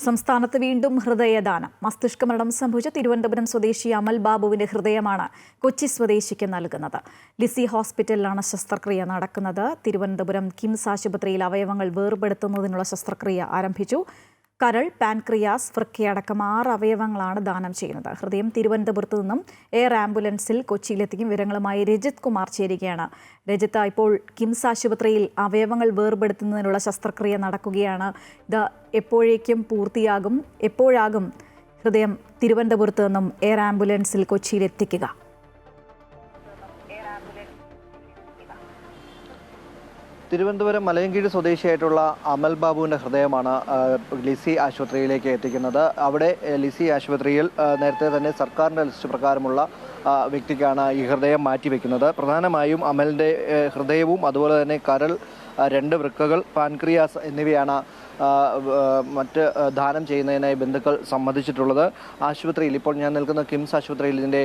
സംസ്ഥാനത്ത് വീണ്ടും ഹൃദയദാനം. മസ്തിഷ്കമരണം സംഭവിച്ച തിരുവനന്തപുരം സ്വദേശി അമൽ ബാബുവിന്റെ ഹൃദയമാണ് കൊച്ചി സ്വദേശിക്ക് നൽകുന്നത്. ലിസി ഹോസ്പിറ്റലിലാണ് ശസ്ത്രക്രിയ നടക്കുന്നത്. തിരുവനന്തപുരം കിംസ് ആശുപത്രിയിൽ അവയവങ്ങൾ വേർപെടുത്തുന്നതിനുള്ള ശസ്ത്രക്രിയ ആരംഭിച്ചു. കരൾ, പാൻക്രിയാസ്, വൃക്കയടക്കം 6 അവയവങ്ങളാണ് ദാനം ചെയ്യുന്നത്. ഹൃദയം തിരുവനന്തപുരത്ത് നിന്നും എയർ ആംബുലൻസിൽ കൊച്ചിയിലെത്തിക്കും. വിവരങ്ങളുമായി രജിത് കുമാർ ചേരുകയാണ്. രജിത്ത്, ഇപ്പോൾ കിംസ് ആശുപത്രിയിൽ അവയവങ്ങൾ വേർപെടുത്തുന്നതിനുള്ള ശസ്ത്രക്രിയ നടക്കുകയാണ്. ഇത് എപ്പോഴേക്കും പൂർത്തിയാകും? എപ്പോഴാകും ഹൃദയം തിരുവനന്തപുരത്ത് നിന്നും എയർ ആംബുലൻസിൽ കൊച്ചിയിലെത്തിക്കുക? തിരുവനന്തപുരം മലയൻകീഴ് സ്വദേശിയായിട്ടുള്ള അമൽ ബാബുവിൻ്റെ ഹൃദയമാണ് ലിസി ആശുപത്രിയിലേക്ക് എത്തിക്കുന്നത്. അവിടെ ലിസി ആശുപത്രിയിൽ നേരത്തെ തന്നെ സർക്കാരിൻ്റെ ലിസ്റ്റ് പ്രകാരമുള്ള വ്യക്തിക്കാണ് ഈ ഹൃദയം മാറ്റിവെക്കുന്നത്. പ്രധാനമായും അമലിൻ്റെ ഹൃദയവും അതുപോലെ തന്നെ കരൾ, 2 വൃക്കകൾ, പാൻക്രിയാസ് എന്നിവയാണ് മറ്റ് ദാനം ചെയ്യുന്നതിനായി ബന്ധുക്കൾ സമ്മതിച്ചിട്ടുള്ളത്. ആശുപത്രിയിൽ ഇപ്പോൾ ഞാൻ നിൽക്കുന്ന കിംസ് ആശുപത്രിയിൽ ഇതിൻ്റെ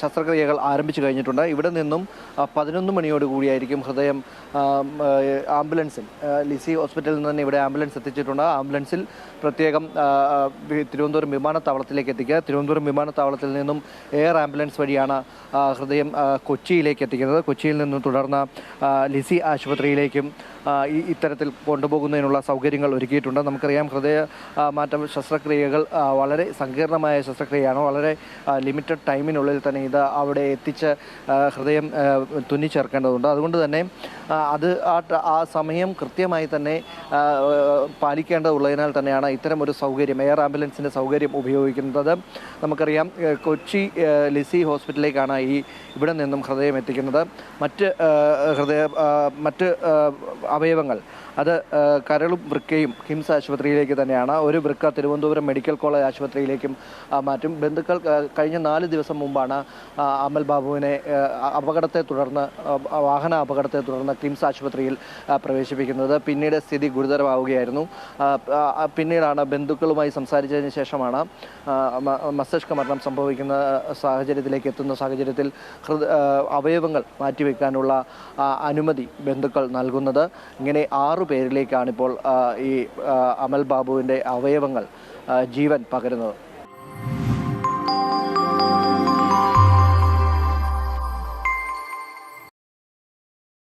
ശസ്ത്രക്രിയകൾ ആരംഭിച്ചു കഴിഞ്ഞിട്ടുണ്ട്. ഇവിടെ നിന്നും 11 മണിയോടുകൂടിയായിരിക്കും ഹൃദയം ആംബുലൻസിൽ, ലിസി ഹോസ്പിറ്റലിൽ നിന്ന് തന്നെ ഇവിടെ ആംബുലൻസ് എത്തിച്ചിട്ടുണ്ട്. ആംബുലൻസിൽ പ്രത്യേകം തിരുവനന്തപുരം വിമാനത്താവളത്തിലേക്ക് എത്തിക്കുക. തിരുവനന്തപുരം വിമാനത്താവളത്തിൽ നിന്നും എയർ ആംബുലൻസ് വഴിയാണ് ഹൃദയം കൊച്ചിയിലേക്ക് എത്തിക്കുന്നത്. കൊച്ചിയിൽ നിന്നും തുടർന്ന് ലിസി ആശുപത്രിയിലേക്കും ഇത്തരത്തിൽ കൊണ്ടുപോകുന്നതിനുള്ള സൗകര്യങ്ങൾ ഒരുക്കിയിട്ടുണ്ട്. നമുക്കറിയാം, ഹൃദയ മാറ്റ ശസ്ത്രക്രിയകൾ വളരെ സങ്കീർണമായ ശസ്ത്രക്രിയയാണ്. വളരെ ലിമിറ്റഡ് ടൈമിനുള്ളിൽ തന്നെ ഇത് അവിടെ എത്തിച്ച് ഹൃദയം തുന്നിച്ചേർക്കേണ്ടതുണ്ട്. അതുകൊണ്ട് തന്നെ അത് ആ സമയം കൃത്യമായി തന്നെ പാലിക്കേണ്ടതുള്ളതിനാൽ തന്നെയാണ് ഇത്തരം ഒരു സൗകര്യം, എയർ ആംബുലൻസിൻ്റെ സൗകര്യം ഉപയോഗിക്കുന്നത്. നമുക്കറിയാം, കൊച്ചി ലിസി ഹോസ്പിറ്റലിലേക്കാണ് ഇവിടെ നിന്നും ഹൃദയം എത്തിക്കുന്നത്. മറ്റ് അവയവങ്ങൾ, അത് കരളും വൃക്കയും കിംസ് ആശുപത്രിയിലേക്ക് തന്നെയാണ്. ഒരു വൃക്ക തിരുവനന്തപുരം മെഡിക്കൽ കോളേജ് ആശുപത്രിയിലേക്കും മാറ്റും. ബന്ധുക്കൾ കഴിഞ്ഞ 4 ദിവസം മുമ്പാണ് അമൽ ബാബുവിനെ വാഹന അപകടത്തെ തുടർന്ന് കിംസ് ആശുപത്രിയിൽ പ്രവേശിപ്പിക്കുന്നത്. പിന്നീട് സ്ഥിതി ഗുരുതരമാവുകയായിരുന്നു. പിന്നീടാണ് ബന്ധുക്കളുമായി സംസാരിച്ചതിന് ശേഷമാണ് മസ്തിഷ്ക മരണം സംഭവിക്കുന്ന എത്തുന്ന സാഹചര്യത്തിൽ അവയവങ്ങൾ മാറ്റിവെക്കാനുള്ള അനുമതി ബന്ധുക്കൾ നൽകുന്നത്. ഇങ്ങനെ 6 പേരിലേക്കാണിപ്പോൾ ഈ അമൽ ബാബുവിൻ്റെ അവയവങ്ങൾ ജീവൻ പകരുന്നത്.